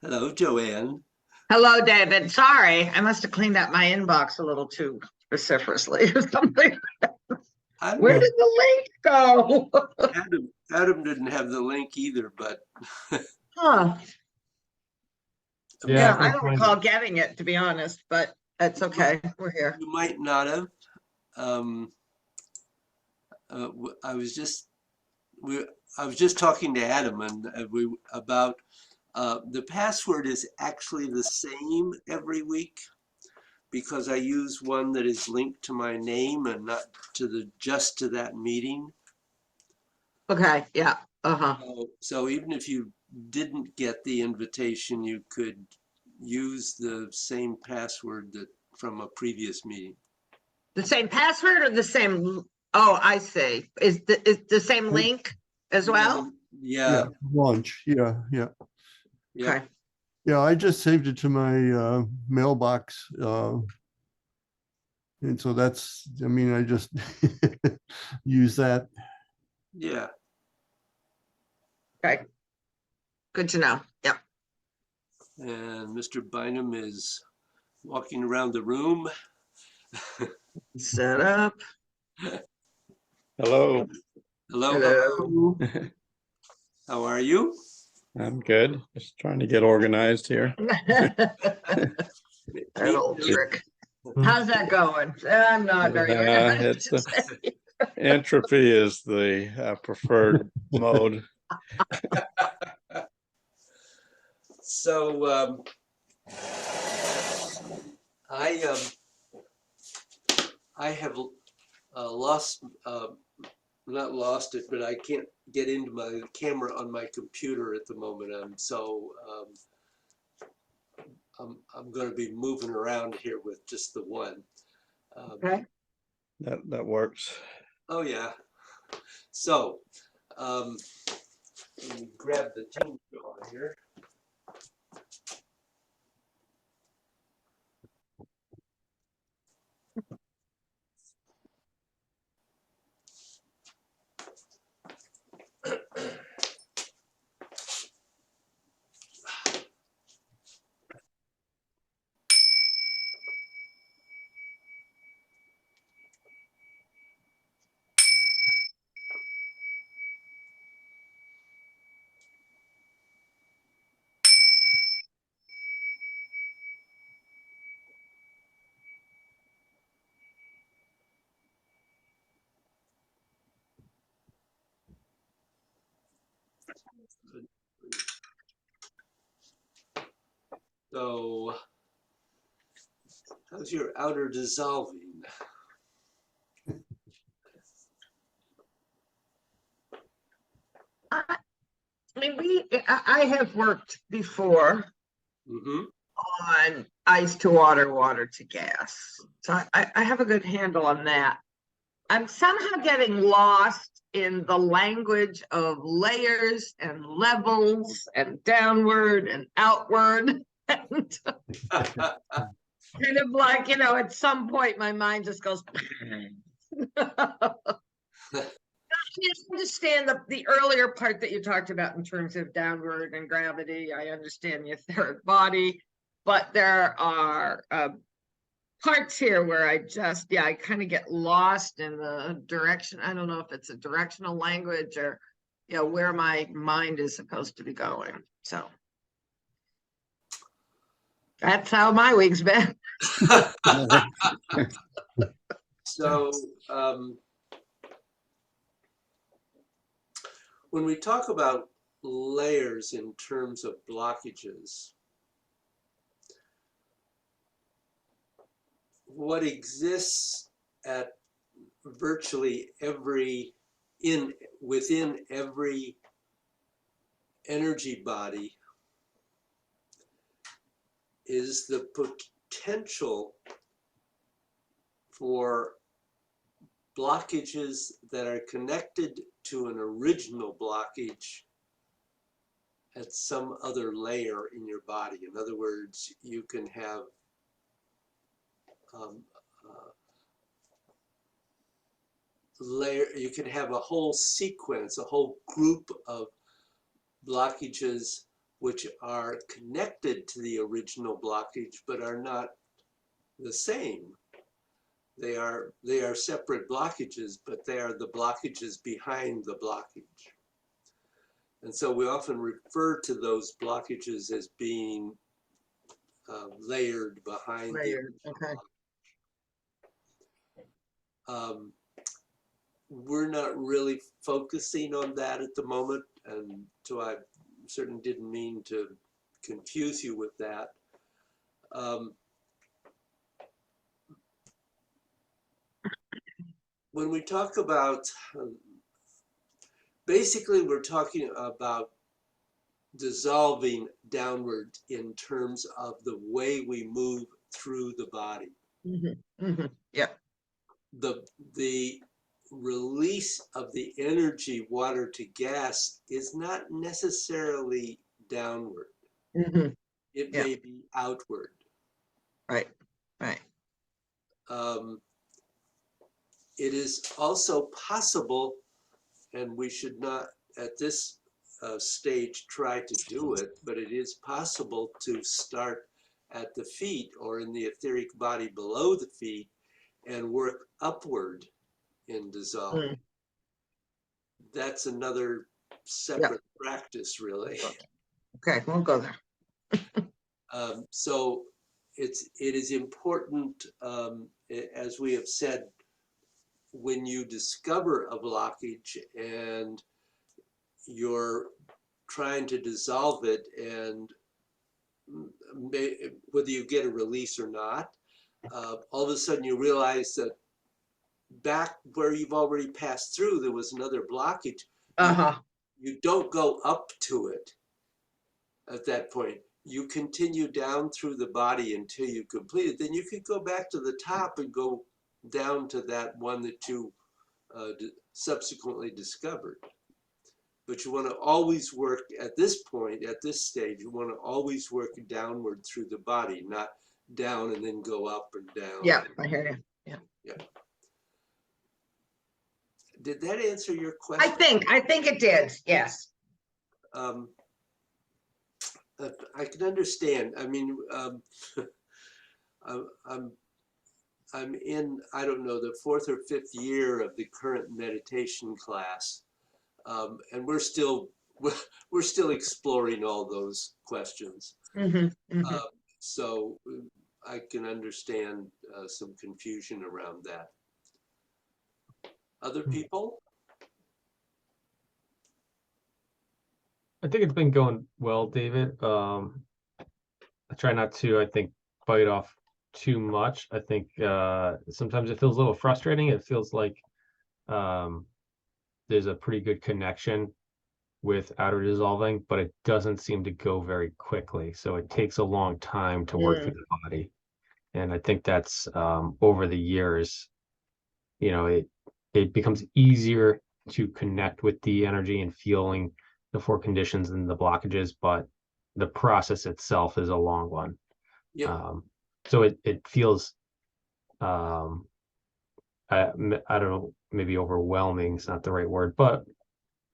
Hello, Joanne. Hello, David. Sorry, I must have cleaned up my inbox a little too vociferously or something. Where did the link go? Adam didn't have the link either, but Huh. Yeah, I don't recall getting it, to be honest, but it's okay. We're here. you might not have. Um, I was just talking to Adam and about the password is actually the same every week because I use one that is linked to my name and not just to that meeting. Okay, yeah. So even if you didn't get the invitation, you could use the same password from a previous meeting. The same password or the same? Oh, I see. Is the same link as well? Yeah. Lunch. Yeah. Okay. Yeah, I just saved it to my mailbox. And so that's, I mean, I just use that. Yeah. Okay. Good to know. Yep. And Mr. Bynum is walking around the room. Set up. Hello. Hello. How are you? I'm good. Just trying to get organized here. That old trick. How's that going? I'm not very organized. Entropy is the preferred mode. So I have not lost it, but I can't get into my camera on my computer at the moment. I'm going to be moving around here with just the one. Okay. That works. Oh yeah. So let me grab the team on here. So how's your outer dissolving? I mean, I have worked before on ice to water, water to gas. So I have a good handle on that. I'm somehow getting lost in the language of layers and levels and downward and outward. And kind of like, at some point my mind just goes. I understand the earlier part that you talked about in terms of downward and gravity. I understand the etheric body, but there are parts here where I kind of get lost in the direction. I don't know if it's a directional language or, where my mind is supposed to be going. So that's how my week's been. So when we talk about layers in terms of blockages, what exists at virtually within every energy body is the potential for blockages that are connected to an original blockage at some other layer in your body. In other words, you can have you can have a whole sequence, a whole group of blockages which are connected to the original blockage but are not the same. They are separate blockages, but they are the blockages behind the blockage. And so we often refer to those blockages as being layered behind Layered, the okay. blockage. We're not really focusing on that at the moment, and so I certainly didn't mean to confuse you with that. When we talk about, basically we're talking about dissolving downward in terms of the way we move through the body. Yeah. The release of the energy, water to gas, is not necessarily downward. It Yeah. may be outward. Right. It is also possible, and we should not at this stage try to do it, but it is possible to start at the feet or in the etheric body below the feet and work upward in dissolving. That's another separate practice, really. Okay, we'll go there. So it is important, as we have said, when you discover a blockage and you're trying to dissolve it, and whether you get a release or not, all of a sudden you realize that back where you've already passed through, there was another blockage. You don't go up to it at that point. You continue down through the body until you complete it. Then you could go back to the top and go down to that one that you subsequently discovered. But you want to always work at this point, at this stage, you want to always work downward through the body, not down and then go up and down. Yeah, I hear you. Yeah. Did that answer your question? I think it did, yes. I can understand. I mean, I'm in, I don't know, the 4th or 5th year of the current meditation class, and we're still exploring all those questions. So I can understand some confusion around that. Other people? I think it's been going well, David. I try not to, I think, bite off too much. I think sometimes it feels a little frustrating. It feels like there's a pretty good connection with outer dissolving, but it doesn't seem to go very quickly. So it takes a long time to work through the body. And I think that's over the years, you know, it becomes easier to connect with the energy and feeling the 4 conditions and the blockages, but the process itself is a long one. Yeah. So it feels, I don't know, maybe overwhelming is not the right word, but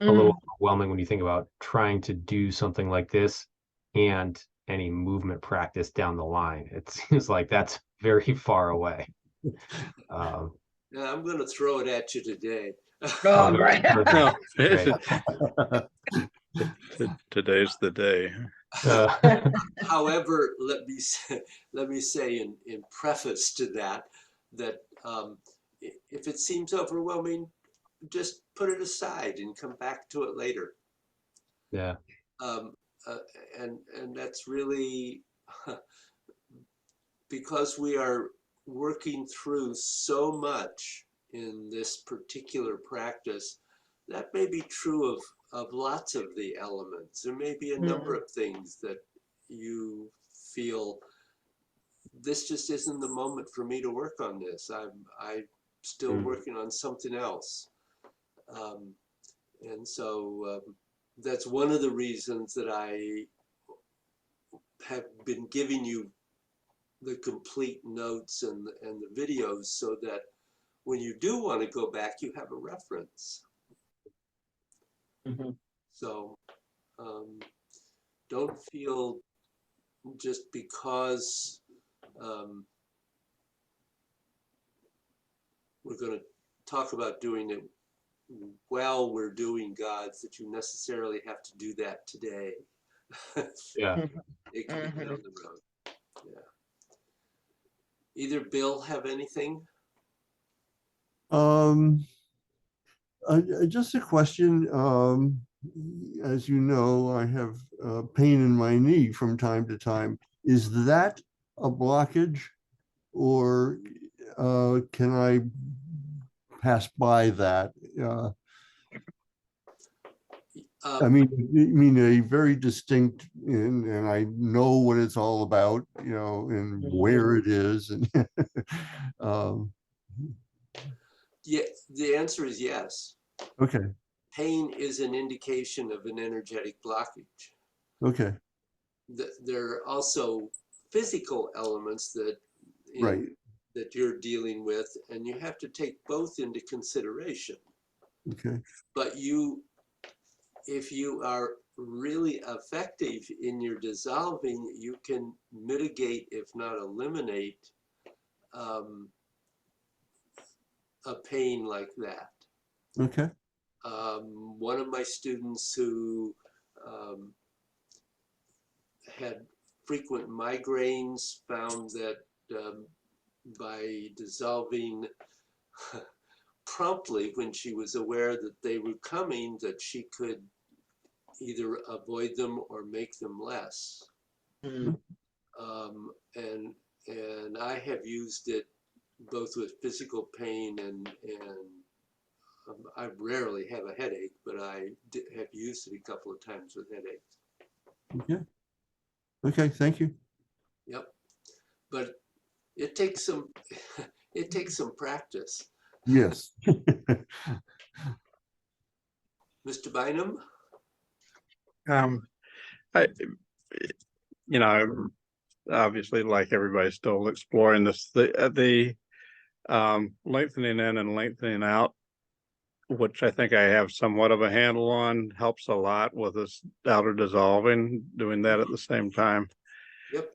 a little overwhelming when you think about trying to do something like this and any movement practice down the line. It seems like that's very far away. Yeah, I'm going to throw it at you today. Oh, right. No, Great. today's the day. However, let me say in preface to that if it seems overwhelming, just put it aside and come back to it later. Yeah. And that's really because we are working through so much in this particular practice. That may be true of lots of the elements. There may be a number of things that you feel, this just isn't the moment for me to work on this. I'm still working on something else. And so that's one of the reasons that I have been giving you the complete notes and the videos, so that when you do want to go back, you have a reference. So Don't feel just because we're going to talk about doing it while we're doing Gods that you necessarily have to do that today. Yeah. It can be down the road. Yeah. Either Bill have anything? Just a question. As you know, I have pain in my knee from time to time. Is that a blockage, or can I pass by that? I mean a very distinct, and I know what it's all about, and where it is, and Yeah, the answer is yes. okay, Pain is an indication of an energetic blockage. okay, There are also physical elements that right, that you're dealing with, and you have to take both into consideration. okay, But if you are really effective in your dissolving, you can mitigate, if not eliminate, a pain like that. okay, One of my students who had frequent migraines found that by dissolving promptly when she was aware that they were coming, that she could either avoid them or make them less. And I have used it both with physical pain and I rarely have a headache, but I have used it a couple of times with headaches. okay, okay, thank you. Yep. But it takes some it takes some practice. Yes. Mr. Bynum? I, obviously, like everybody, still exploring this. The lengthening in and lengthening out, which I think I have somewhat of a handle on, helps a lot with this outer dissolving. Doing that at the same time. Yep.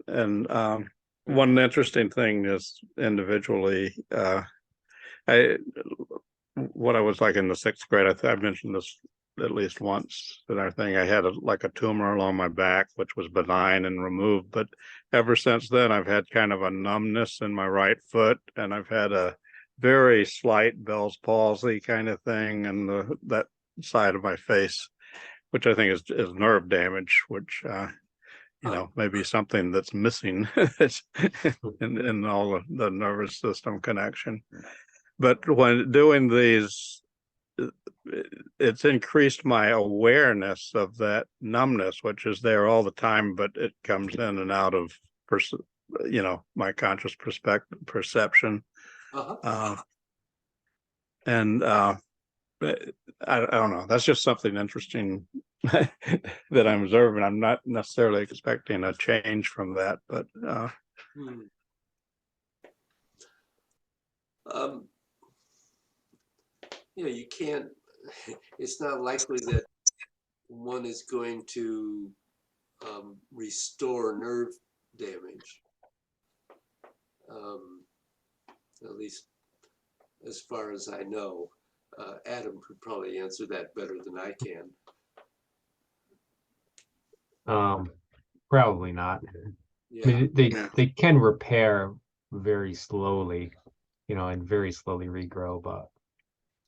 And one interesting thing is individually, what I was like in the 6th grade, I mentioned this at least once in our thing. I had like a tumor along my back, which was benign and removed. But ever since then, I've had kind of a numbness in my right foot, and I've had a very slight Bell's palsy kind of thing in that side of my face, which I think is nerve damage, which maybe something that's missing in all the nervous system connection. But when doing these, it's increased my awareness of that numbness, which is there all the time, but it comes in and out of, my conscious perception. And I don't know. That's just something interesting that I'm observing. I'm not necessarily expecting a change from that, but you can't. It's not likely that one is going to restore nerve damage. At least as far as I know. Adam could probably answer that better than I can. Probably not. Yeah. I mean, they can repair very slowly, and very slowly regrow, but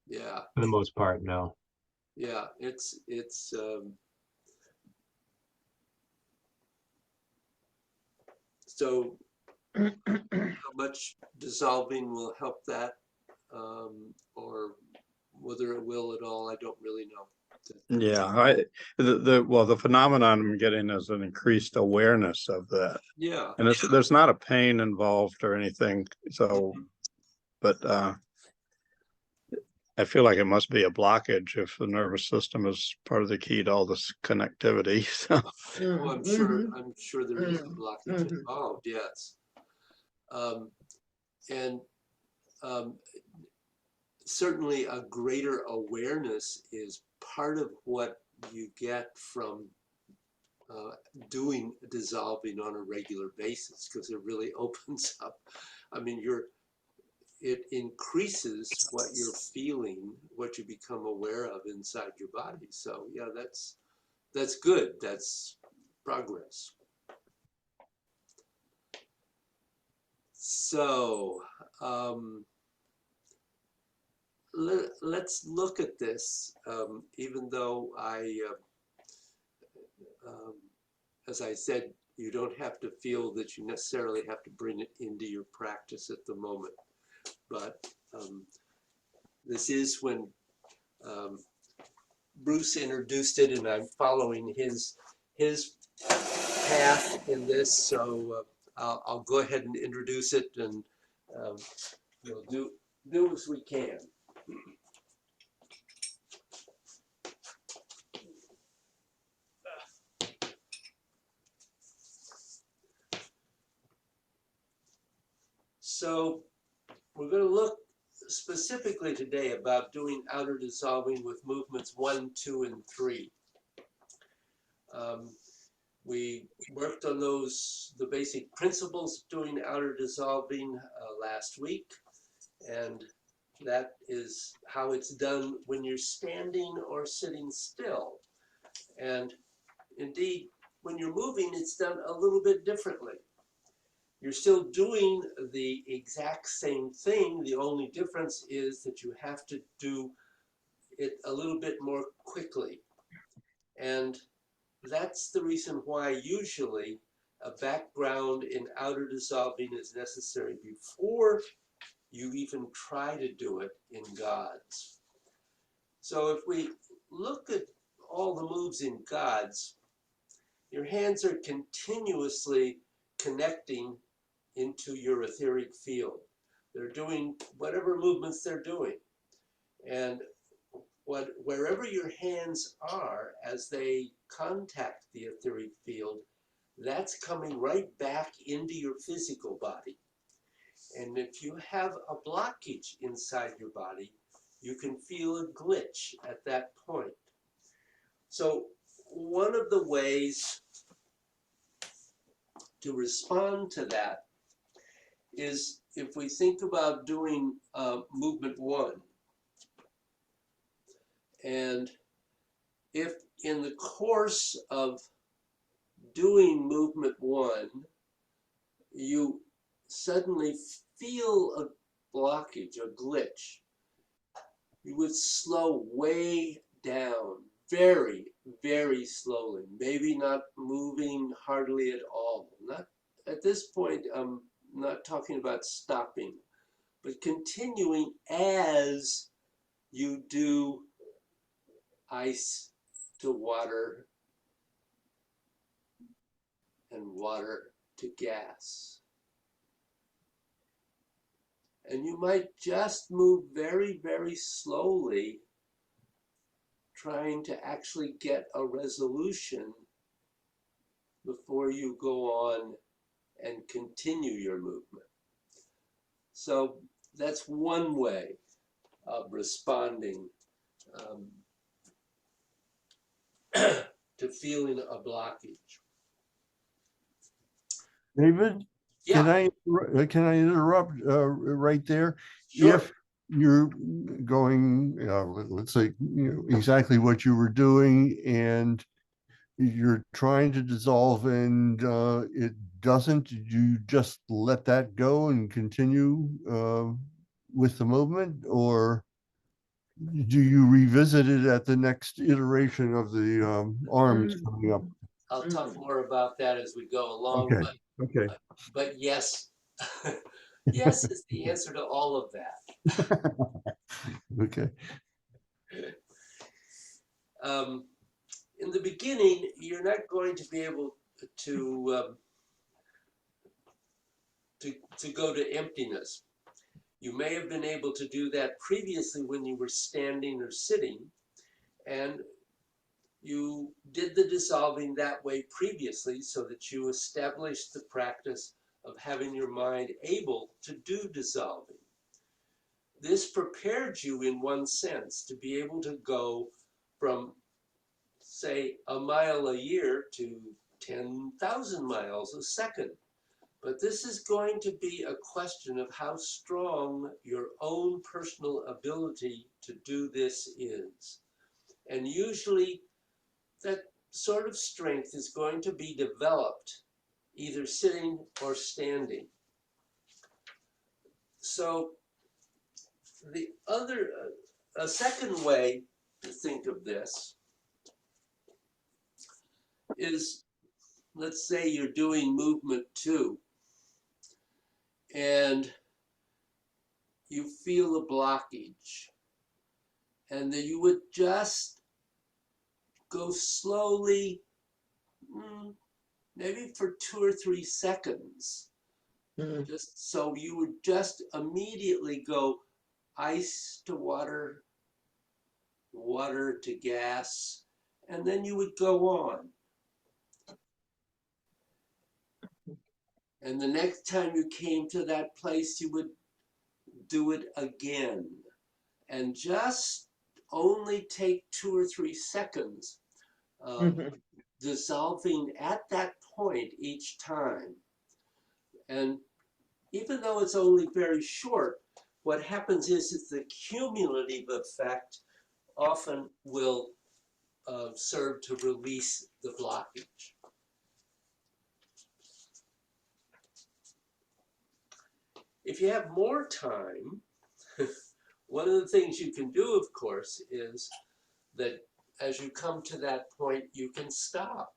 Yeah. for the most part, no. Yeah, it's so how much dissolving will help that, or whether it will at all, I don't really know. Yeah, the phenomenon I'm getting is an increased awareness of that. Yeah. And there's not a pain involved or anything. So, but I feel like it must be a blockage if the nervous system is part of the key to all this connectivity. So. Oh, I'm sure there is a blockage involved. Yes. And certainly a greater awareness is part of what you get from doing dissolving on a regular basis, because it really opens up. I mean, it increases what you're feeling, what you become aware of inside your body. So yeah, that's good. That's progress. So let's look at this, even though as I said, you don't have to feel that you necessarily have to bring it into your practice at the moment. But this is when Bruce introduced it, and I'm following his path in this. So I'll go ahead and introduce it, and we'll do as we can. So we're going to look specifically today about doing outer dissolving with movements 1, 2, and 3. We worked on the basic principles of doing outer dissolving last week, and that is how it's done when you're standing or sitting still. And indeed, when you're moving, it's done a little bit differently. You're still doing the exact same thing. The only difference is that you have to do it a little bit more quickly. And that's the reason why usually a background in outer dissolving is necessary before you even try to do it in Gods. So if we look at all the moves in Gods, your hands are continuously connecting into your etheric field. They're doing whatever movements they're doing. And wherever your hands are as they contact the etheric field, that's coming right back into your physical body. And if you have a blockage inside your body, you can feel a glitch at that point. So one of the ways to respond to that is if we think about doing movement 1. And if in the course of doing movement 1, you suddenly feel a blockage, a glitch, you would slow way down, very, very slowly, maybe not moving hardly at all. Not at this point, I'm not talking about stopping, but continuing as you do ice to water and water to gas. And you might just move very, very slowly, trying to actually get a resolution before you go on and continue your movement. So that's one way of responding to feeling a blockage. David, Yeah, can I interrupt right there? sure. If you're going, let's say, exactly what you were doing, and you're trying to dissolve and it doesn't, you just let that go and continue with the movement, or do you revisit it at the next iteration of the arms coming up? I'll talk more about that as we go along, Okay, okay. but yes, yes is the answer to all of that. Okay. In the beginning, you're not going to be able to go to emptiness. You may have been able to do that previously when you were standing or sitting, and you did the dissolving that way previously so that you established the practice of having your mind able to do dissolving. This prepared you in one sense to be able to go from, say, a mile a year to 10,000 miles a second. But this is going to be a question of how strong your own personal ability to do this is. And usually that sort of strength is going to be developed either sitting or standing. So a second way to think of this is, let's say you're doing movement 2 and you feel a blockage, and then you would just go slowly, maybe for 2 or 3 seconds. Just so you would just immediately go ice to water, water to gas, and then you would go on. And the next time you came to that place, you would do it again. And just only take 2 or 3 seconds, dissolving at that point each time. And even though it's only very short, what happens is the cumulative effect often will serve to release the blockage. If you have more time, one of the things you can do, of course, is that as you come to that point, you can stop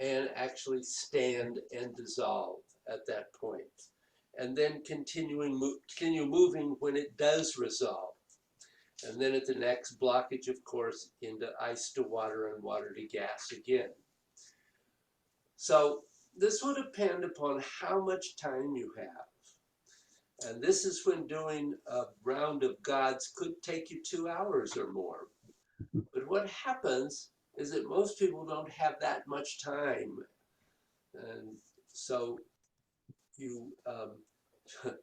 and actually stand and dissolve at that point. And then continue moving when it does resolve. And then at the next blockage, of course, into ice to water and water to gas again. So this will depend upon how much time you have. And this is when doing a round of gods could take you 2 hours or more. But what happens is that most people don't have that much time. And so you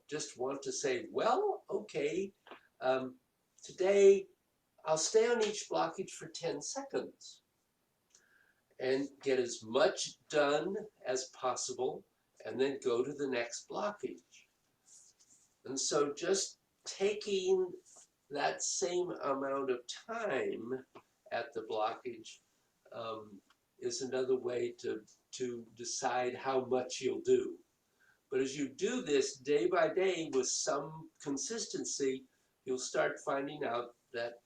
just want to say, well, okay, today I'll stay on each blockage for 10 seconds and get as much done as possible and then go to the next blockage. And so just taking that same amount of time at the blockage is another way to decide how much you'll do. But as you do this day by day with some consistency, you'll start finding out that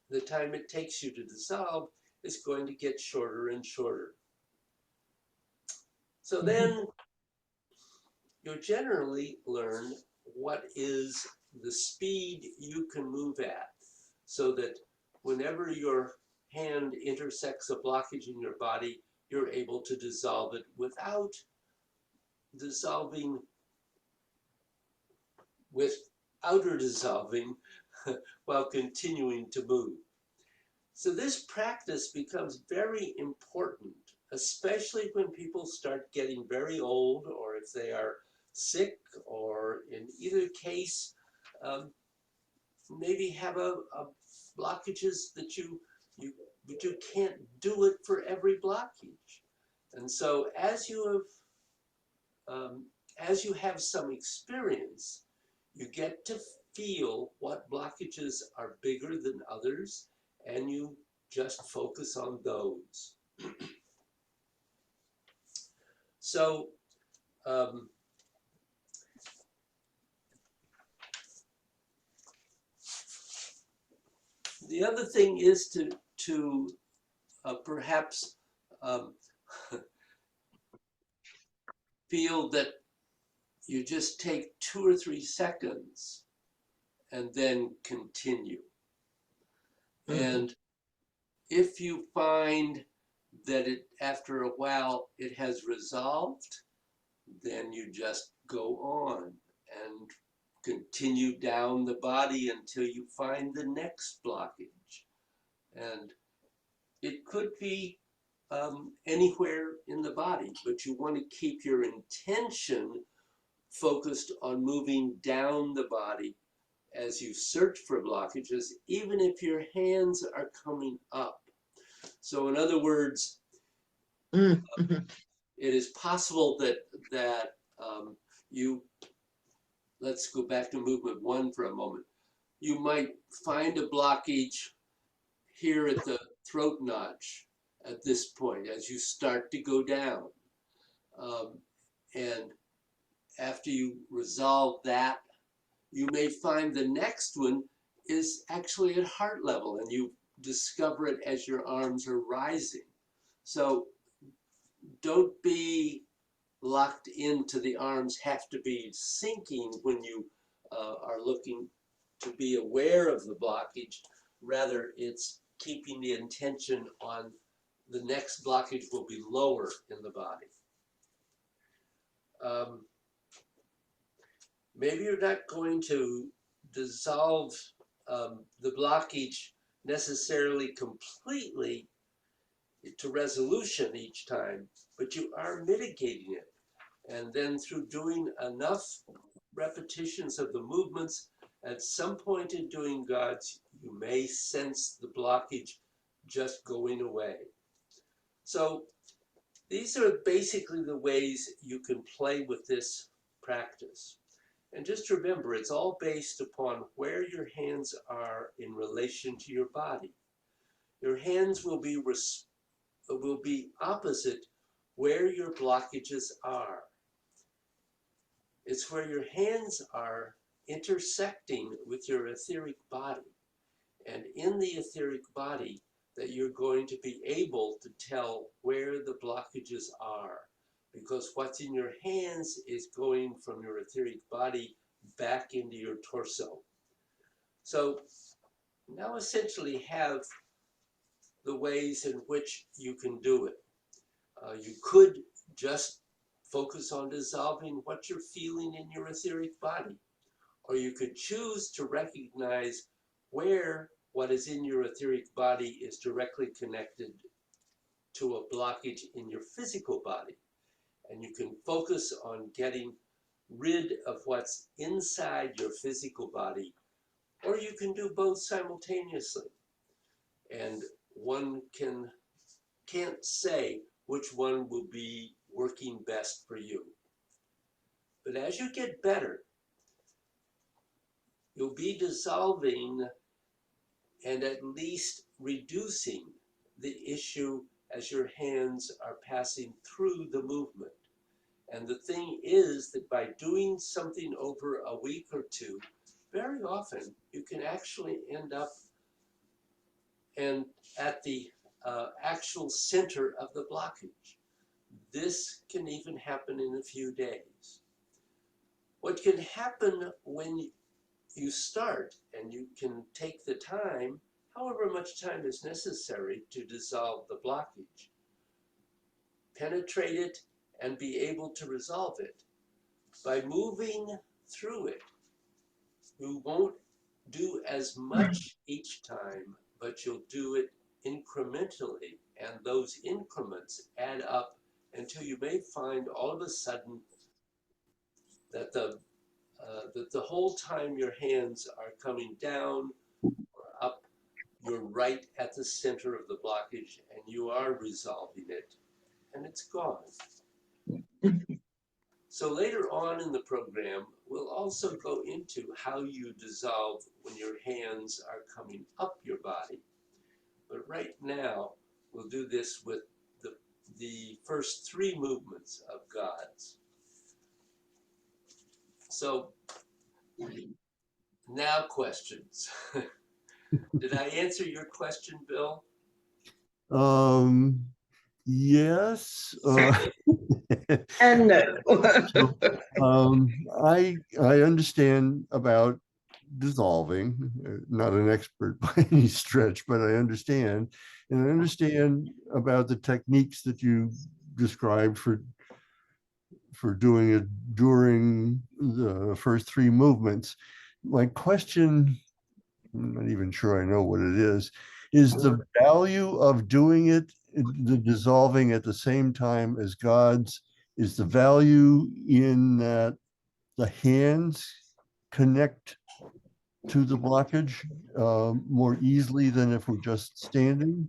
the time it takes you to dissolve is going to get shorter and shorter. So then you'll generally learn what is the speed you can move at, so that whenever your hand intersects a blockage in your body, you're able to dissolve it without dissolving with outer dissolving while continuing to move. So this practice becomes very important, especially when people start getting very old, or if they are sick, or in either case, maybe have a blockages that you can't do it for every blockage. And so as you have some experience, you get to feel what blockages are bigger than others, and you just focus on those. So the other thing is to perhaps feel that you just take 2 or 3 seconds and then continue. And if you find that after a while it has resolved, then you just go on and continue down the body until you find the next blockage. And it could be anywhere in the body, but you want to keep your intention focused on moving down the body as you search for blockages, even if your hands are coming up. So in other words, Mm, mhm. it is possible that you, let's go back to movement one for a moment. You might find a blockage here at the throat notch at this point as you start to go down. And after you resolve that, you may find the next one is actually at heart level, and you discover it as your arms are rising. So don't be locked into the arms have to be sinking when you are looking to be aware of the blockage. Rather, it's keeping the intention on the next blockage will be lower in the body. Maybe you're not going to dissolve the blockage necessarily completely to resolution each time, but you are mitigating it. And then through doing enough repetitions of the movements, at some point in doing Gods, you may sense the blockage just going away. So these are basically the ways you can play with this practice. And just remember, it's all based upon where your hands are in relation to your body. Your hands will be opposite where your blockages are. It's where your hands are intersecting with your etheric body. And in the etheric body, that you're going to be able to tell where the blockages are. Because what's in your hands is going from your etheric body back into your torso. So now essentially have the ways in which you can do it. You could just focus on dissolving what you're feeling in your etheric body. Or you could choose to recognize where what is in your etheric body is directly connected to a blockage in your physical body. And you can focus on getting rid of what's inside your physical body, or you can do both simultaneously. And one can't say which one will be working best for you. But as you get better, you'll be dissolving and at least reducing the issue as your hands are passing through the movement. And the thing is that by doing something over a week or two, very often you can actually end up and at the actual center of the blockage. This can even happen in a few days. What can happen when you start, and you can take the time, however much time is necessary to dissolve the blockage, penetrate it, and be able to resolve it. By moving through it, you won't do as much each time, but you'll do it incrementally, and those increments add up until you may find all of a sudden that the whole time your hands are coming down or up, you're right at the center of the blockage and you are resolving it, and it's gone. So later on in the program, we'll also go into how you dissolve when your hands are coming up your body. But right now, we'll do this with the first three movements of Gods. So now questions. Did I answer your question, Bill? Yes. And no. I understand about dissolving, not an expert by any stretch, but I understand. And I understand about the techniques that you described for doing it during the first three movements. My question, I'm not even sure I know what it is the value of doing it, the dissolving at the same time as God's, is the value in that the hands connect to the blockage more easily than if we're just standing?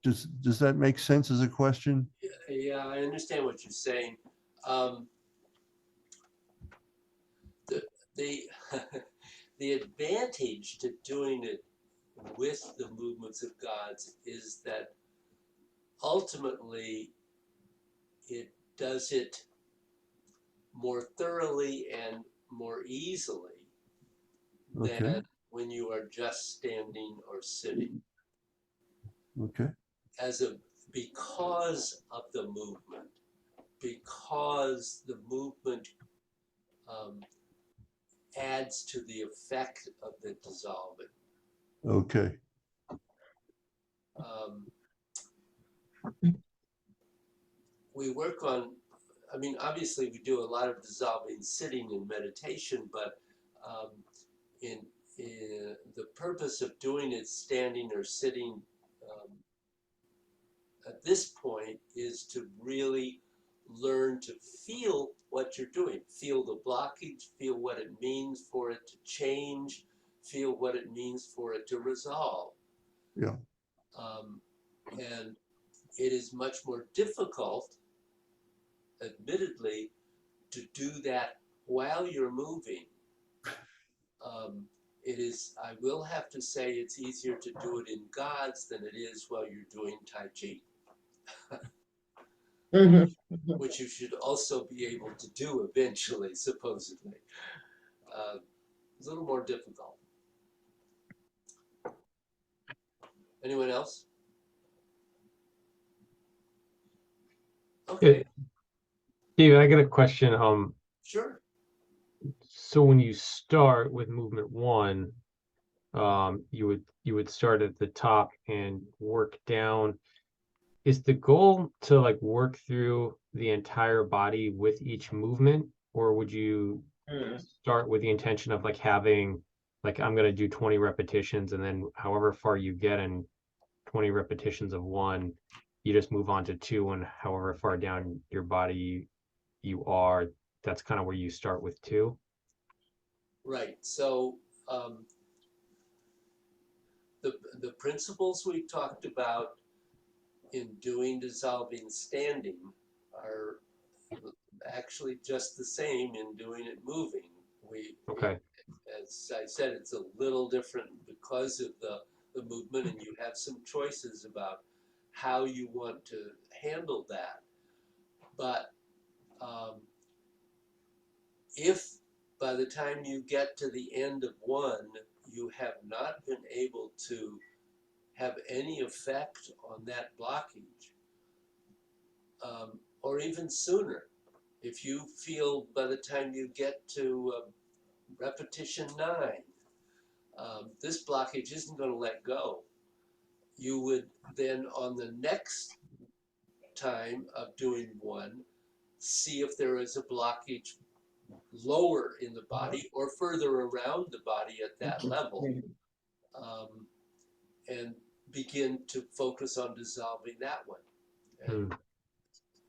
Does that make sense as a question? Yeah, I understand what you're saying. Um, the the advantage to doing it with the movements of gods is that ultimately it does it more thoroughly and more easily Okay. than when you are just standing or sitting. Okay. Because of the movement, because the movement adds to the effect of the dissolving. Okay. We work on, I mean, obviously we do a lot of dissolving sitting in meditation, but in the purpose of doing it standing or sitting at this point is to really learn to feel what you're doing, feel the blockage, feel what it means for it to change, feel what it means for it to resolve. Yeah. And it is much more difficult, admittedly, to do that while you're moving. It is, I will have to say, it's easier to do it in gods than it is while you're doing Tai Chi. Which you should also be able to do eventually, supposedly. It's a little more difficult. Anyone else? Okay, David, I got a question. sure. So when you start with movement one, you would start at the top and work down. Is the goal to like work through the entire body with each movement, or would you start with the intention of like having, like, I'm going to do 20 repetitions, and then however far you get in 20 repetitions of one, you just move on to two, and however far down your body you are, that's kind of where you start with two? Right. So the principles we talked about in doing dissolving standing are actually just the same in doing it moving. Okay. As I said, it's a little different because of the movement, and you have some choices about how you want to handle that. But if by the time you get to the end of one, you have not been able to have any effect on that blockage, or even sooner, if you feel by the time you get to repetition 9, this blockage isn't going to let go, you would then on the next time of doing 1, see if there is a blockage lower in the body or further around the body at that level, and begin to focus on dissolving that one. And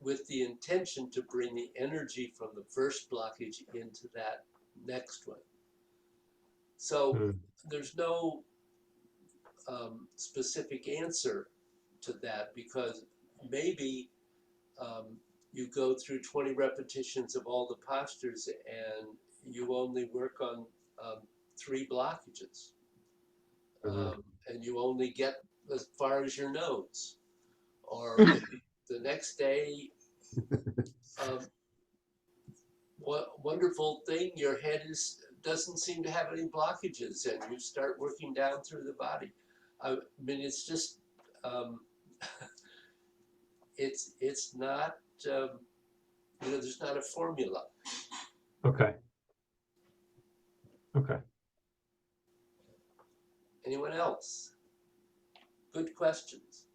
with the intention to bring the energy from the first blockage into that next one. So there's no specific answer to that, because maybe you go through 20 repetitions of all the postures and you only work on 3 blockages, and you only get as far as your nose, or the next day, what wonderful thing, your head doesn't seem to have any blockages, and you start working down through the body. I mean, it's just it's not there's not a formula. Okay. Anyone else? Good questions.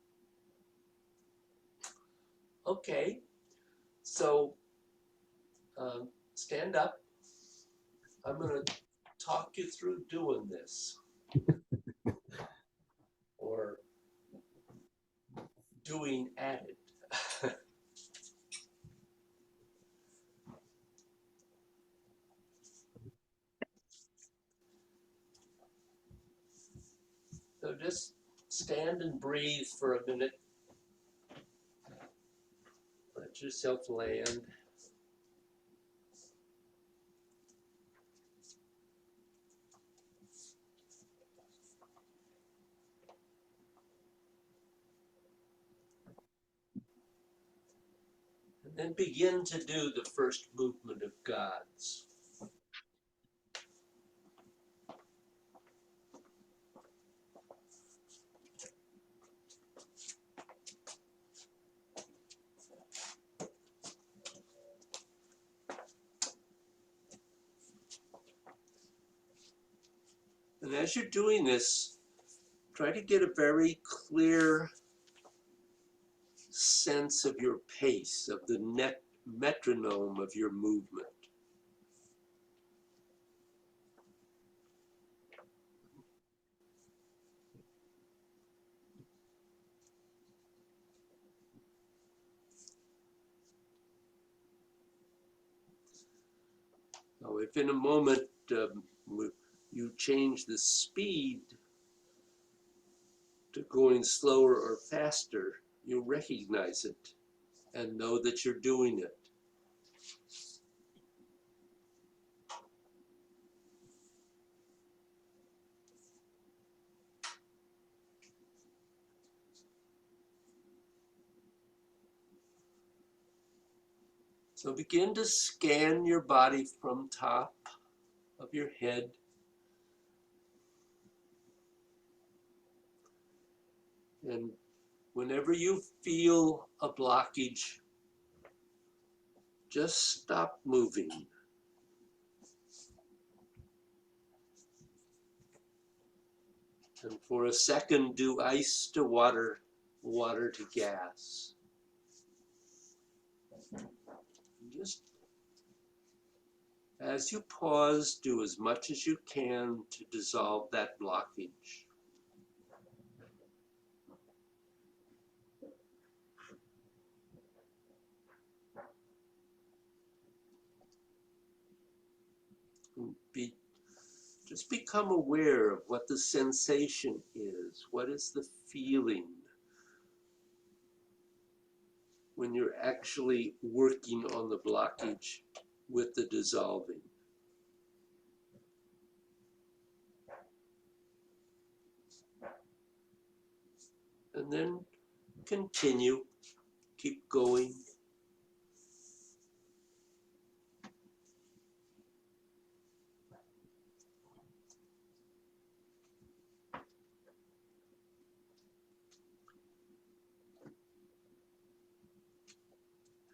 Okay, so stand up. I'm going to talk you through doing this, or doing at it. So just stand and breathe for a minute. Let yourself land. And then begin to do the first movement of God's. And as you're doing this, try to get a very clear sense of your pace, of the metronome of your movement. So if in a moment you change the speed to going slower or faster, you recognize it and know that you're doing it. So begin to scan your body from top of your head. And whenever you feel a blockage, just stop moving. And for a second, do ice to water, water to gas. Just as you pause, do as much as you can to dissolve that blockage. Just become aware of what the sensation is. What is the feeling when you're actually working on the blockage with the dissolving? And then continue, keep going.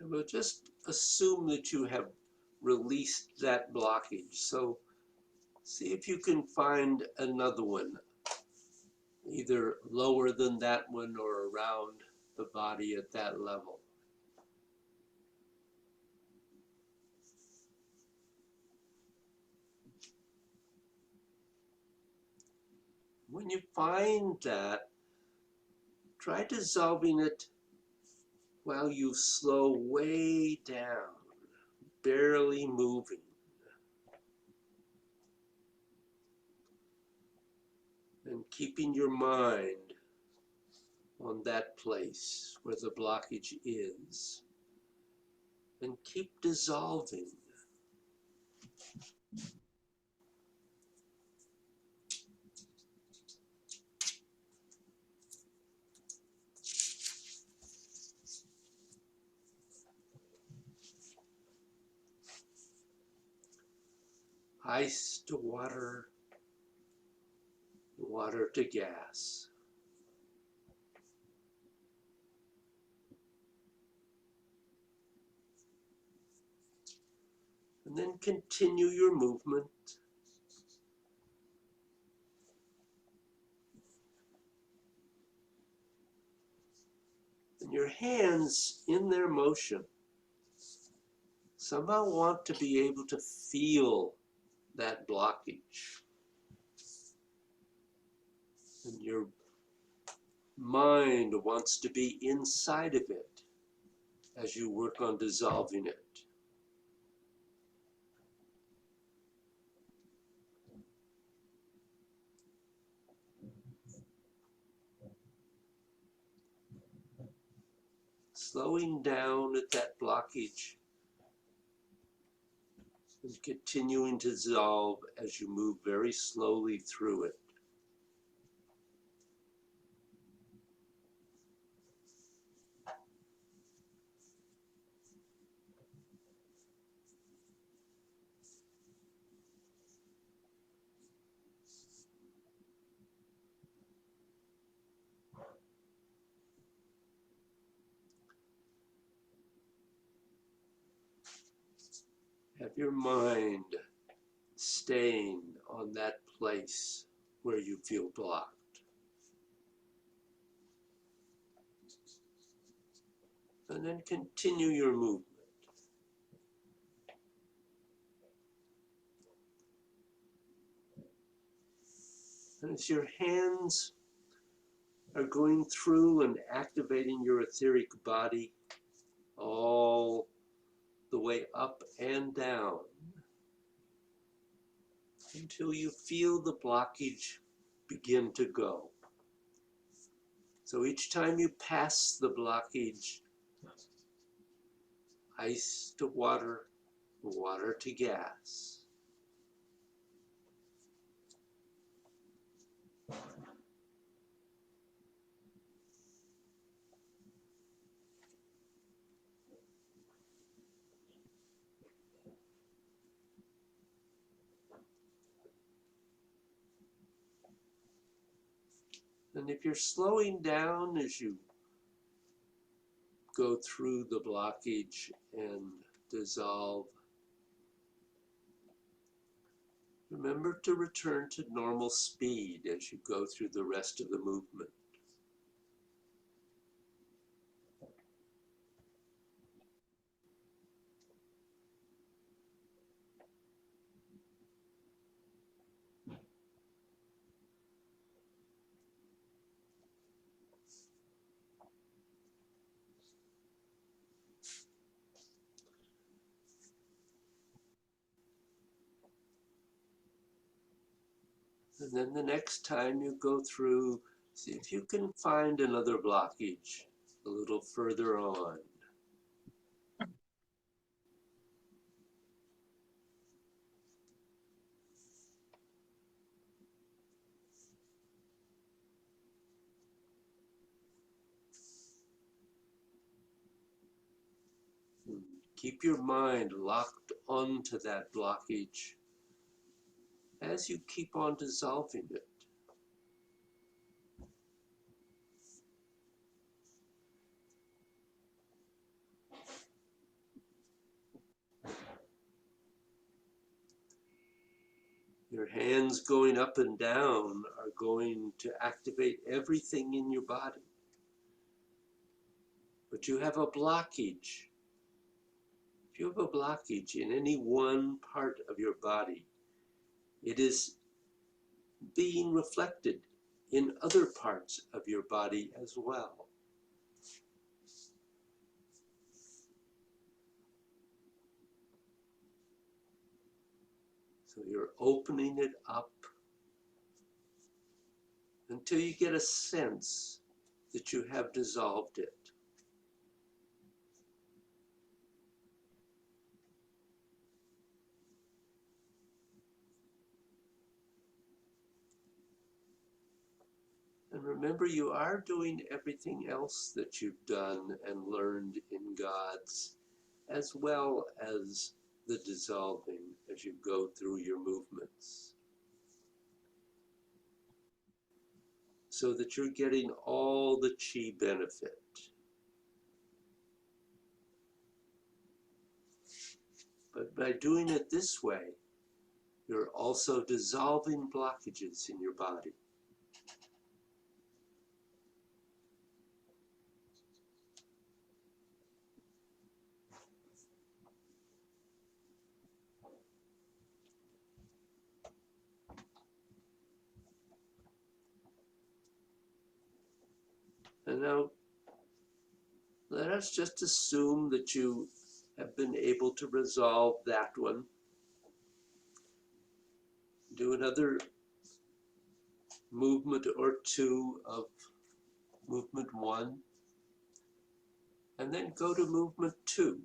And we'll just assume that you have released that blockage. So see if you can find another one, either lower than that one or around the body at that level. When you find that, try dissolving it while you slow way down, barely moving. And keeping your mind on that place where the blockage is. And keep dissolving. Ice to water, water to gas. And then continue your movement. And your hands in their motion somehow want to be able to feel that blockage. And your mind wants to be inside of it as you work on dissolving it. slowing down at that blockage and continuing to dissolve as you move very slowly through it. Have your mind staying on that place where you feel blocked. And then continue your movement. And as your hands are going through and activating your etheric body all the way up and down until you feel the blockage begin to go. So each time you pass the blockage, ice to water, water to gas. And if you're slowing down as you go through the blockage and dissolve, remember to return to normal speed as you go through the rest of the movement. And then the next time you go through, see if you can find another blockage a little further on. Keep your mind locked onto that blockage as you keep on dissolving it. Your hands going up and down are going to activate everything in your body. But you have a blockage. If you have a blockage in any one part of your body, it is being reflected in other parts of your body as well. So you're opening it up until you get a sense that you have dissolved it. And remember, you are doing everything else that you've done and learned in God's, as well as the dissolving as you go through your movements, so that you're getting all the chi benefit. But by doing it this way, you're also dissolving blockages in your body. And now, let us just assume that you have been able to resolve that one. Do another movement or two of movement one. and then go to movement 2.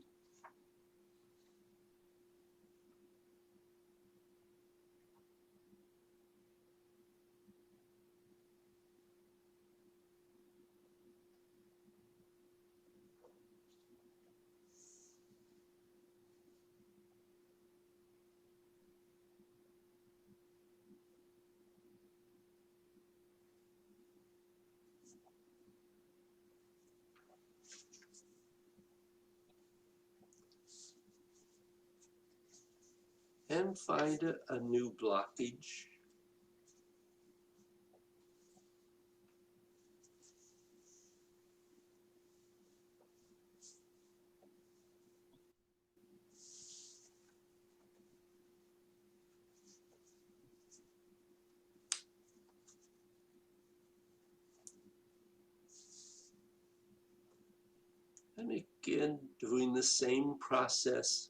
And find a new blockage. And again, doing the same process.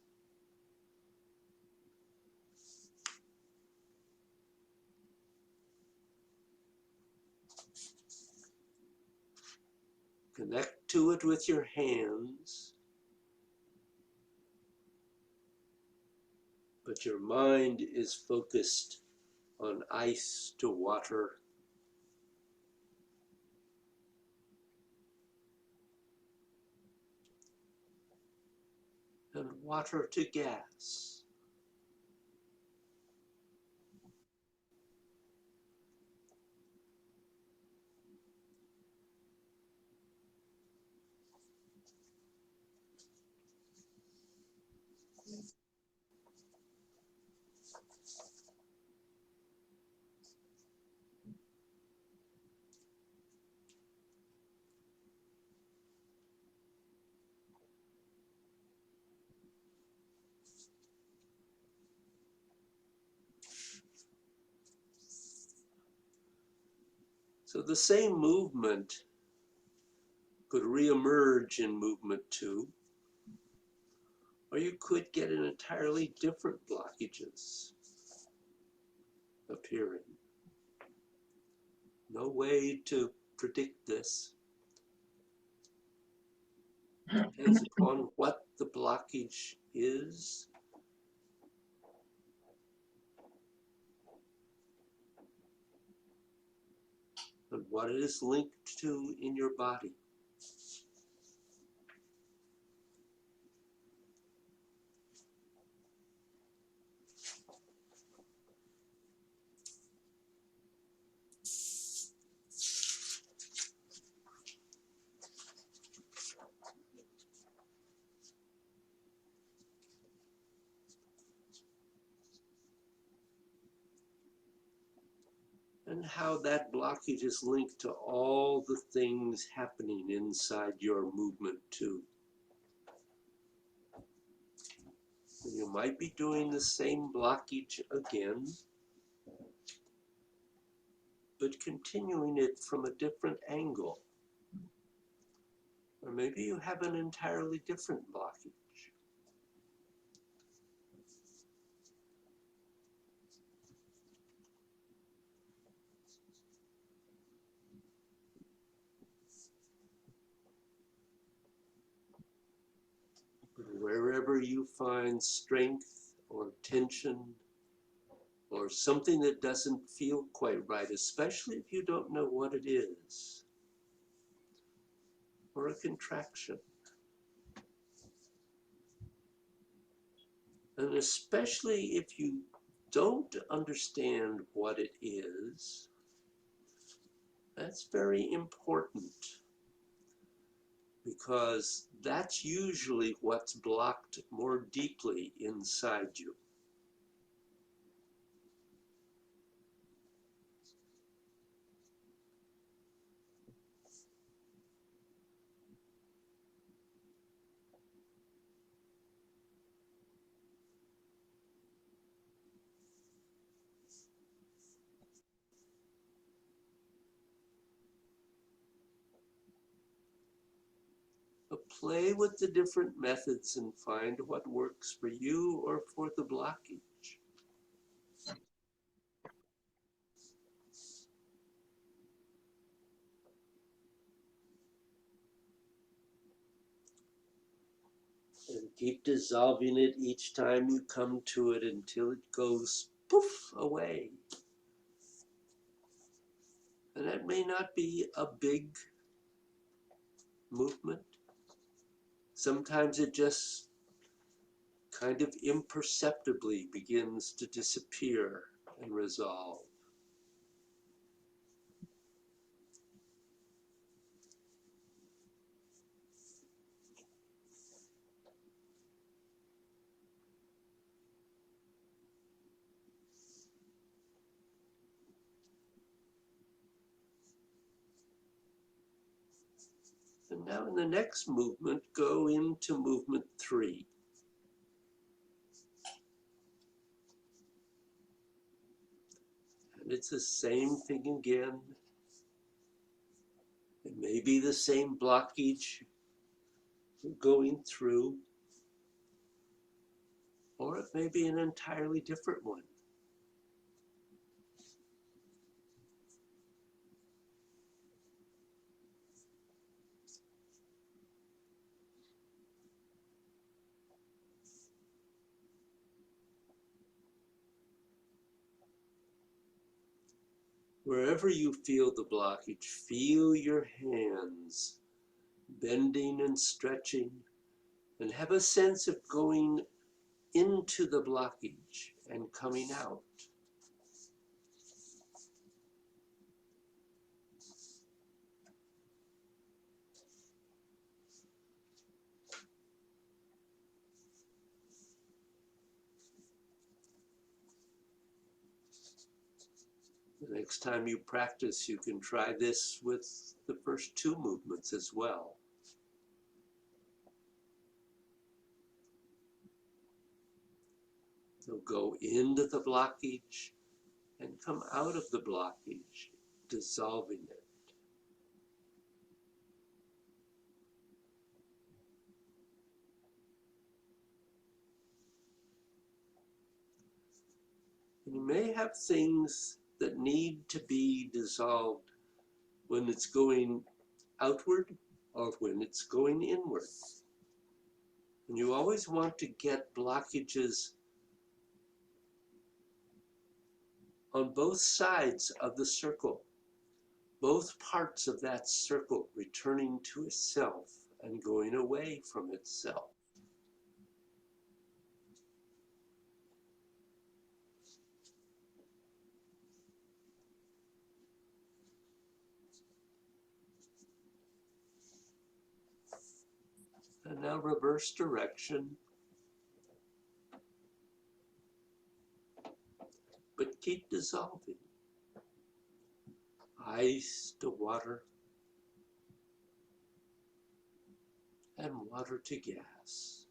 Connect to it with your hands, but your mind is focused on ice to water, and water to gas. So the same movement could reemerge in movement 2, or you could get an entirely different blockages appearing. No way to predict this. Depends upon what the blockage is and what it is linked to in your body. And how that blockage is linked to all the things happening inside your movement 2. And you might be doing the same blockage again, but continuing it from a different angle. Or maybe you have an entirely different blockage. Wherever you find strength or tension or something that doesn't feel quite right, especially if you don't know what it is, or a contraction. And especially if you don't understand what it is, that's very important, because that's usually what's blocked more deeply inside you. But play with the different methods and find what works for you or for the blockage. And keep dissolving it each time you come to it until it goes poof away. And that may not be a big movement. Sometimes it just kind of imperceptibly begins to disappear and resolve. And now in the next movement, go into movement 3. And it's the same thing again. It may be the same blockage going through, or it may be an entirely different one. Wherever you feel the blockage, feel your hands bending and stretching, and have a sense of going into the blockage and coming out. The next time you practice, you can try this with the first 2 movements as well. So go into the blockage and come out of the blockage, dissolving it. And you may have things that need to be dissolved when it's going outward or when it's going inward. And you always want to get blockages on both sides of the circle, both parts of that circle returning to itself and going away from itself. And now reverse direction, but keep dissolving. Ice to water, and water to gas.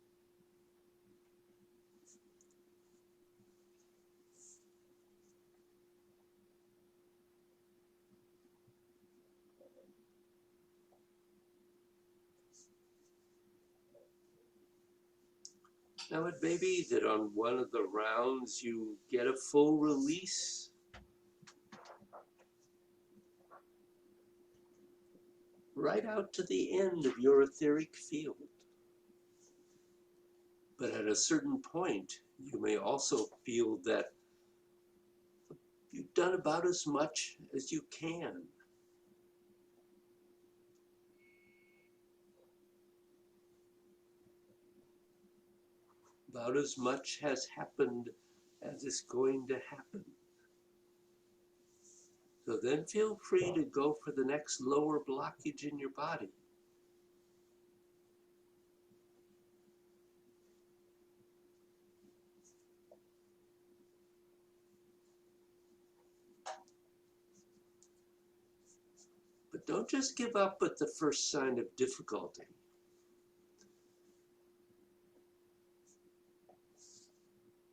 Now it may be that on one of the rounds you get a full release. Right out to the end of your etheric field. But at a certain point, you may also feel that you've done about as much as you can. About as much has happened as is going to happen. So then feel free to go for the next lower blockage in your body. But don't just give up at the first sign of difficulty.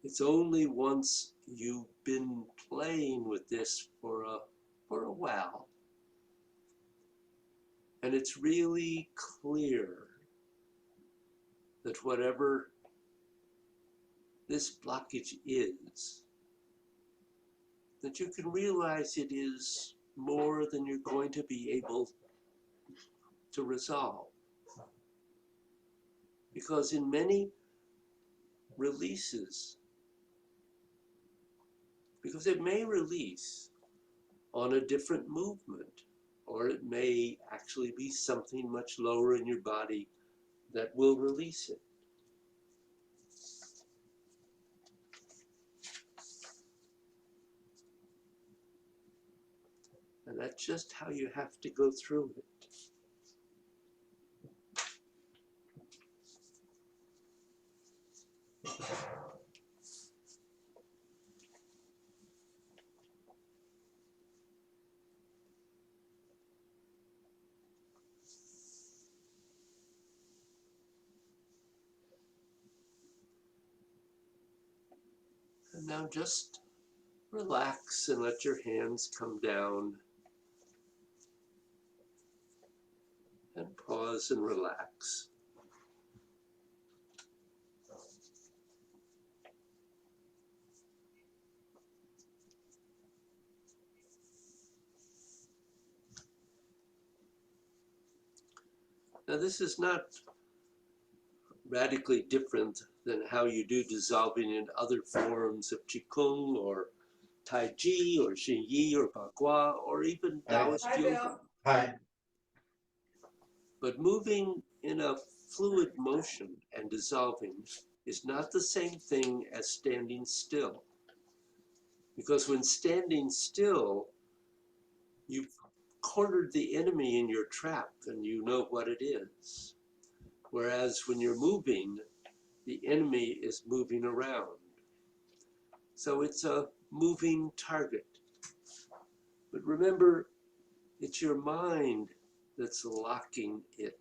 It's only once you've been playing with this for a while, and it's really clear that whatever this blockage is, that you can realize it is more than you're going to be able to resolve. Because in many releases, because it may release on a different movement, or it may actually be something much lower in your body that will release it. And that's just how you have to go through it. And now just relax and let your hands come down. And pause and relax. Now this is not radically different than how you do dissolving in other forms of Qigong or Tai Chi or Xing Yi or Bagua or even Taoist yoga. Hi. But moving in a fluid motion and dissolving is not the same thing as standing still. Because when standing still, you've cornered the enemy in your trap and you know what it is. Whereas when you're moving, the enemy is moving around. So it's a moving target. But remember, it's your mind that's locking it,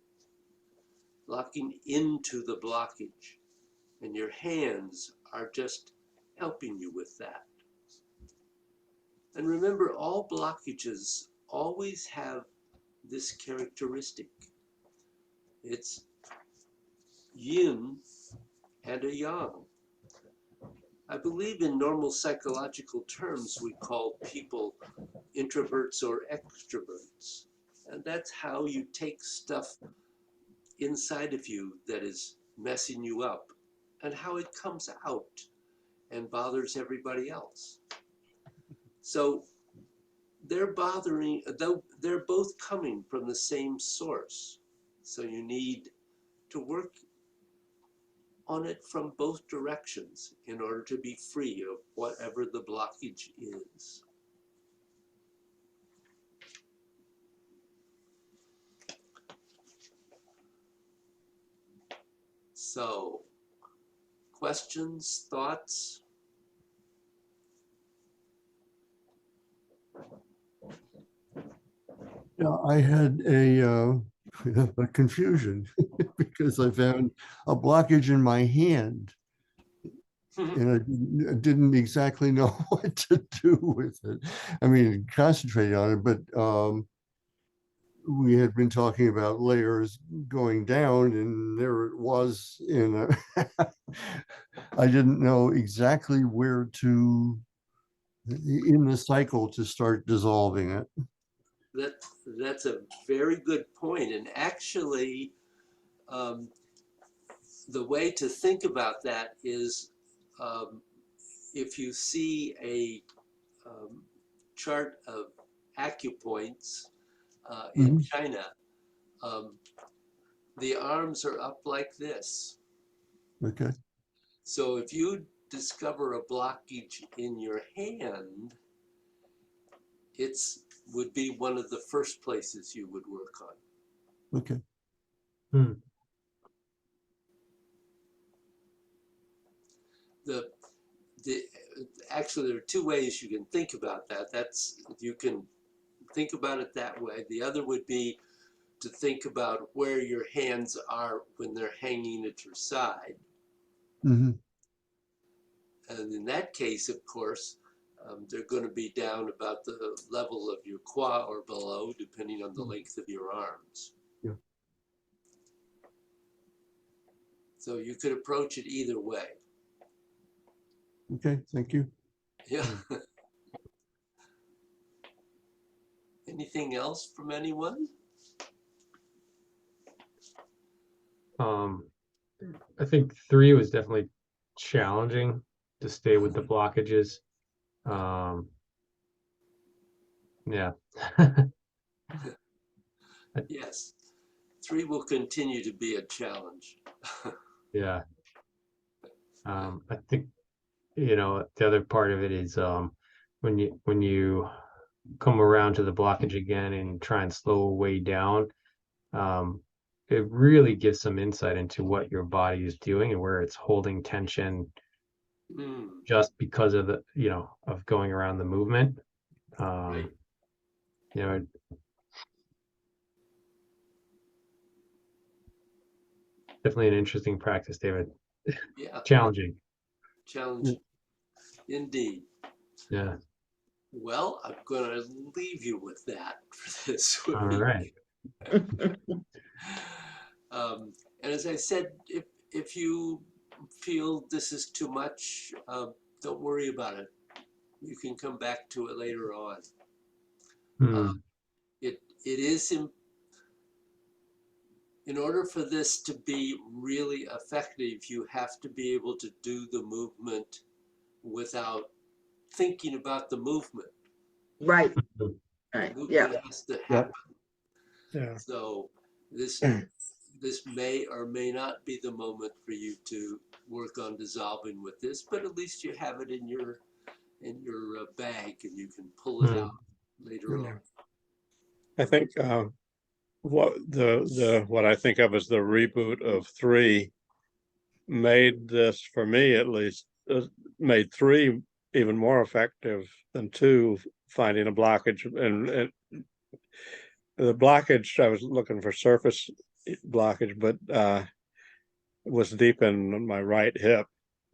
locking into the blockage. And your hands are just helping you with that. And remember, all blockages always have this characteristic. It's yin and a yang. I believe in normal psychological terms, we call people introverts or extroverts. And that's how you take stuff inside of you that is messing you up and how it comes out and bothers everybody else. So they're both coming from the same source. So you need to work on it from both directions in order to be free of whatever the blockage is. So, questions, thoughts? Yeah, I had a confusion because I found a blockage in my hand and I didn't exactly know what to do with it. I mean, concentrate on it, but we had been talking about layers going down and there it was in a, I didn't know exactly where to, in the cycle, to start dissolving it. That's a very good point. And actually, the way to think about that is if you see a chart of acupoints in China, the arms are up like this. Okay. So if you discover a blockage in your hand, it's would be one of the first places you would work on. Okay. Actually, there are two ways you can think about that. You can think about it that way. The other would be to think about where your hands are when they're hanging at your side. Mm-hmm. And in that case, of course, they're going to be down about the level of your quad or below, depending on the length of your arms. Yeah. So you could approach it either way. Okay, thank you. Yeah. Anything else from anyone? I think 3 was definitely challenging to stay with the blockages. Yeah. Yes, 3 will continue to be a challenge. Yeah. I think, the other part of it is when you come around to the blockage again and try and slow way down, it really gives some insight into what your body is doing and where it's holding tension Mm, just because of of going around the movement. right. You know, definitely an interesting practice, David. Yeah, Challenging. challenge indeed. Yeah. Well, I'm going to leave you with that for this All week. right. And as I said, if you feel this is too much, don't worry about it. You can come back to it later on. Hmm. It is in order for this to be really effective, you have to be able to do the movement without thinking about the movement. Right, The right, movement yeah. has to Yep. happen. Yeah. So this may or may not be the moment for you to work on dissolving with this, but at least you have it in your bag and you can pull it Hmm. out later Yeah. on. I think what I think of as the reboot of 3 made this, for me at least, made 3 even more effective than 2, finding a blockage. And the blockage, I was looking for surface blockage, but was deep in my right hip.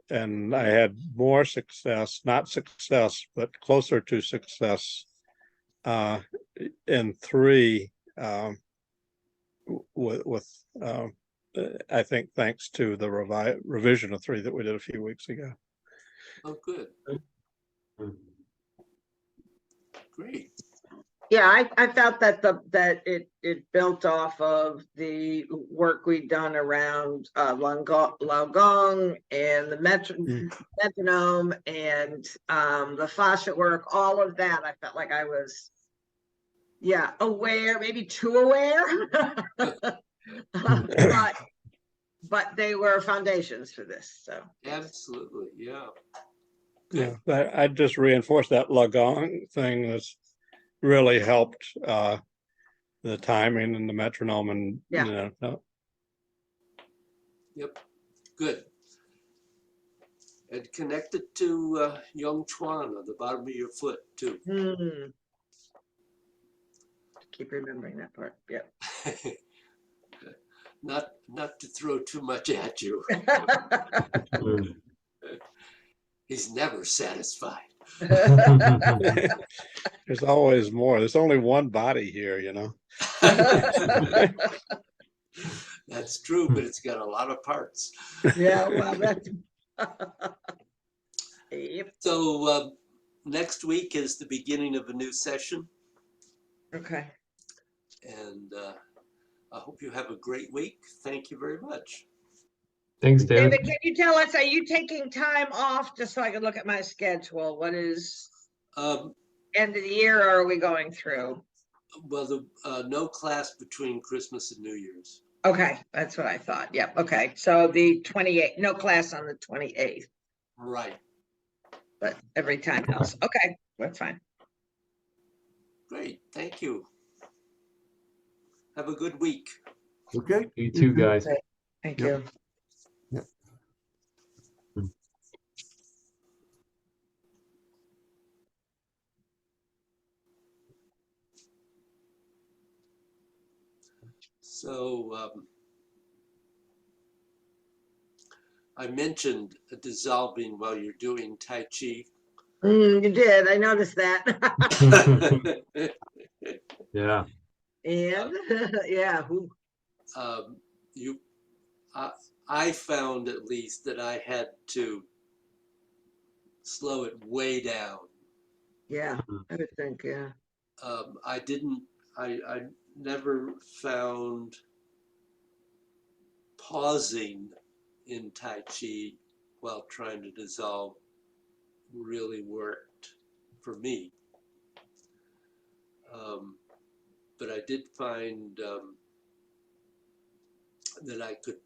And I had more success, not success, but closer to success in 3 with I think thanks to the revision of 3 that we did a few weeks ago. Oh, good. Hmm. Great. Yeah, I felt that it built off of the work we'd done around Laogong and the metronome and the fascia work, all of that. I felt like I was, yeah, aware, maybe too aware. But they were foundations for this. So Absolutely. Yeah. Yeah, I just reinforced that Laogong thing has really helped the timing and the metronome and yeah. Yep. Good. And connect it to Yung Chuan on the bottom of your foot too. Keep remembering that part. Yep. Not to throw too much at you. Hmm. He's never satisfied. There's always more. There's only one body here, you know. That's true, but it's got a lot of parts. Yeah, well, that's yep. So next week is the beginning of a new session, Okay. and I hope you have a great week. Thank you very much. Thanks, David. David, can you tell us, are you taking time off just so I can look at my schedule? What is end of the year, or are we going through? Well, the no class between Christmas and New Year's. Okay, that's what I thought. Yep. Okay. So the 28th, no class on the 28th, Right. but every time else. Okay, that's fine. Great. Thank you. Have a good week. Okay. You too, guys. Thank Yep. you. Yep. So I mentioned dissolving while you're doing Tai Chi. You did. I noticed that. Yeah. And yeah, who? I found at least that I had to slow it way down. Yeah, I would think, yeah. I never found pausing in Tai Chi while trying to dissolve really worked for me. But I did find that I could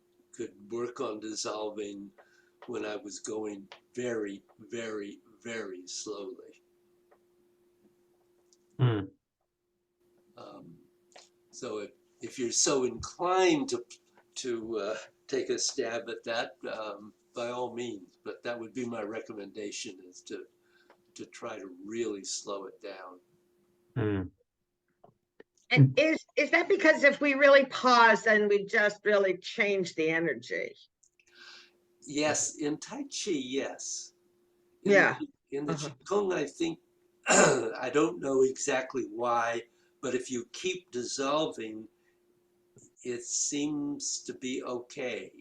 work on dissolving when I was going very, very, very slowly. Hmm. So if you're so inclined to take a stab at that, by all means, but that would be my recommendation, is to try to really slow it down. Hmm. And is that because if we really pause, then we just really change the energy? Yes, in Tai Chi, yes. Yeah. In the Uh-huh. Qigong, I think, I don't know exactly why, but if you keep dissolving, it seems to be okay.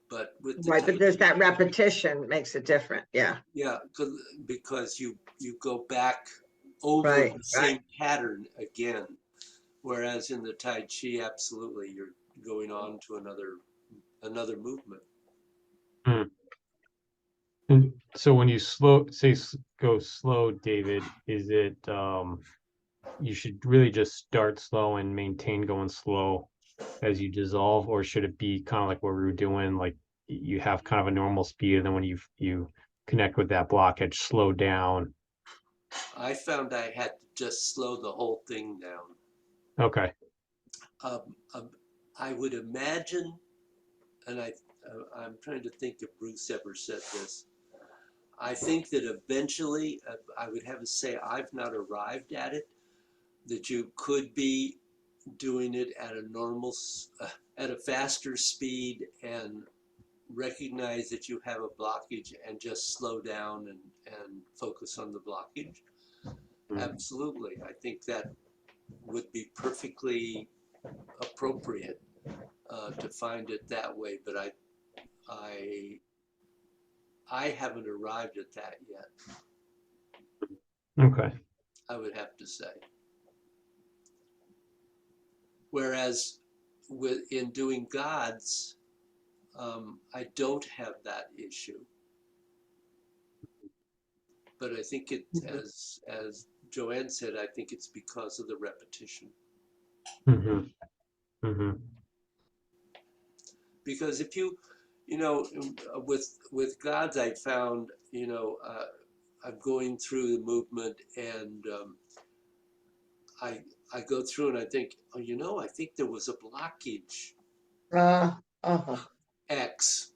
But with the Right, Tai but there's Chi, that repetition makes it different. Yeah. yeah, because you go back over Right, the right. same pattern again, whereas in the Tai Chi, absolutely, you're going on to another movement. Hmm. And so when you go slow, David, is it you should really just start slow and maintain going slow as you dissolve, or should it be kind of like what we were doing, like you have kind of a normal speed, and then when you connect with that blockage, slow down? I found I had to just slow the whole thing down. Okay. I would imagine, and I'm trying to think if Bruce ever said this. I think that eventually, I would have to say I've not arrived at it, that you could be doing it at at a faster speed and recognize that you have a blockage and just slow down and focus on the blockage. Absolutely. I think that would be perfectly appropriate to find it that way, but I haven't arrived at that yet, Okay. I would have to say. Whereas in doing gods, I don't have that issue. But I think it, as Joanne said, I think it's because of the repetition. Mm-hmm. Mm-hmm. Because if you know, with gods, I found, I'm going through the movement and I go through and I think, oh, I think there was a blockage Uh-huh. X.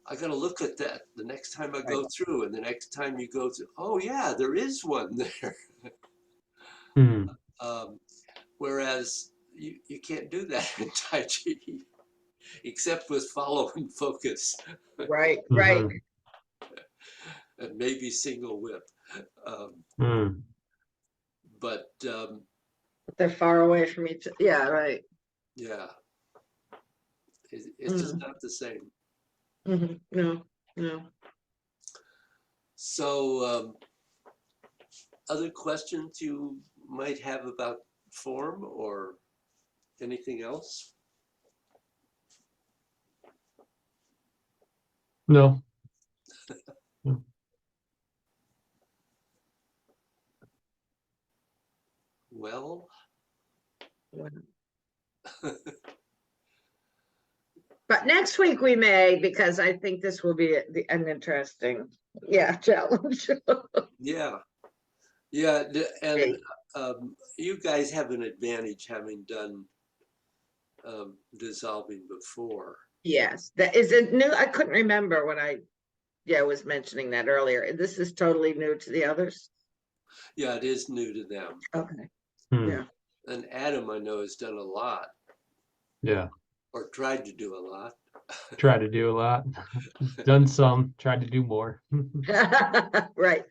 I got to look at that the next time I Right. go through, and the next time you go through, oh yeah, there is one there. Hmm. Whereas you can't do that in Tai Chi, except with follow and focus Right, right. Mm-hmm. and maybe single whip. Mm. But They're far away from each. Yeah, right. yeah, it's just not the same. Mm-hmm. No, no. So other questions you might have about form or anything else? No. Well, But next week we may, because I think this will be an interesting, challenge. yeah, and you guys have an advantage having done dissolving before. Yes, that is it new. I couldn't remember when I was mentioning that earlier. This is totally new to the others. Yeah, it is new to them. Okay. Hmm. Yeah. And Adam, I know, has done a lot Yeah. or tried to do a lot. Try to do a lot. Done some. Tried to do more. Right.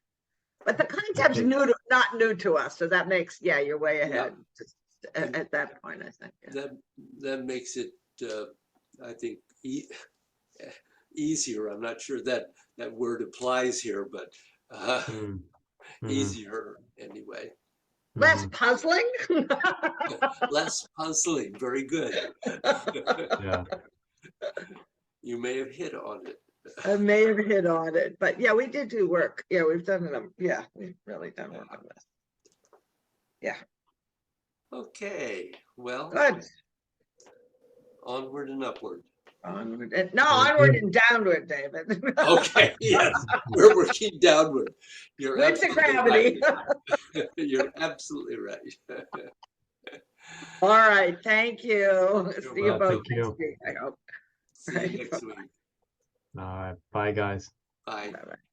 But the concept's not new to us, so that makes you're way ahead. Just at that point, I think. Yeah. That makes it, I think, easier. I'm not sure that word applies here, but Mm. Mhm. easier anyway. Less Mhm. puzzling? Less puzzling. Very good. Yeah. Mm-hmm. You may have hit on it. I may have hit on it, but yeah, we did do work. Yeah, we've done them. Yeah, we've really done work on this. Okay, well, Good. onward and upward. Onward and, no, Very onward good. and downward, David. Okay, yes, we're working downward. You're With the absolutely gravity. right. You're absolutely right. All right, thank you. See you welcome. both Thank next you. week, I hope. See you Right, next bye-bye. week. All right. Bye, guys. Bye. Bye-bye.